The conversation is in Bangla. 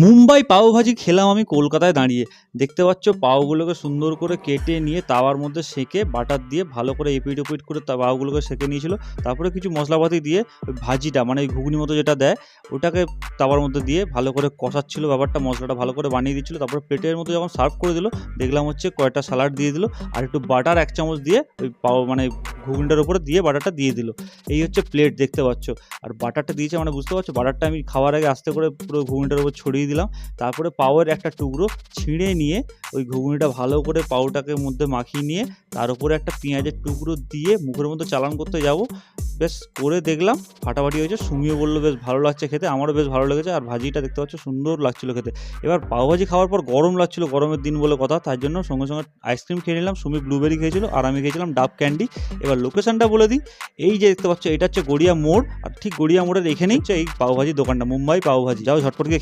মুম্বাই পাওভাজি খেলাম আমি কলকাতায় দাঁড়িয়ে। দেখতে পাচ্ছ পাওগুলোকে সুন্দর করে কেটে নিয়ে তাওয়ার মধ্যে সেঁকে বাটার দিয়ে ভালো করে এপিট ওপিট করে পাওগুলোকে সেঁকে নিয়েছিল। তারপরে কিছু মশলাপাতি দিয়ে ওই ভাজিটা মানে ওই ঘুগনি মতো যেটা দেয় ওটাকে তাওয়ার মধ্যে দিয়ে ভালো করে কষাচ্ছিল ব্যাপারটা, মশলাটা ভালো করে বানিয়ে দিচ্ছিলো। তারপরে প্লেটের মতো যখন সার্ভ করে দিল দেখলাম হচ্ছে কয়েকটা স্যালাড দিয়ে দিল আর একটু বাটার 1 চামচ দিয়ে ওই পাও মানে ঘুগনিটার উপরে দিয়ে বাটারটা দিয়ে দিল। এই হচ্ছে প্লেট দেখতে পাচ্ছ। আর বাটারটা দিয়েছে মানে বুঝতে পারছো, বাটারটা আমি খাওয়ার আগে আস্তে করে পুরো ঘুগনিটার উপর ছড়িয়ে দিলাম। তারপরে পাওয়ের একটা টুকরো ছিঁড়ে নিয়ে ওই ঘুগনিটা ভালো করে পাউটাকে মধ্যে মাখিয়ে নিয়ে তার উপরে একটা পেঁয়াজের টুকরো দিয়ে মুখের মধ্যে চালান করতে যাব, বেশ করে দেখলাম ফাটাফাটি হয়েছে। সুমিও বললো বেশ ভালো লাগছে খেতে, আমারও বেশ ভালো লেগেছে। আর ভাজিটা দেখতে পাচ্ছ সুন্দর লাগছিল খেতে। এবার পাওভাজি খাওয়ার পর গরম লাগছিল, গরমের দিন বলে কথা, তার জন্য সঙ্গে সঙ্গে আইসক্রিম খেয়ে নিলাম। সুমি ব্লুবেরি খেয়েছিল আর আমি খেয়েছিলাম ডাব ক্যান্ডি। এবার লোকেশনটা বলে দিই, এই যে দেখতে পাচ্ছ এটা হচ্ছে গড়িয়া মোড়, আর ঠিক গড়িয়া মোড়ের এখানেই হচ্ছে এই পাওভাজির দোকানটা, মুম্বাই পাওভাজি। যাও ঝটপট গিয়ে খেয়ে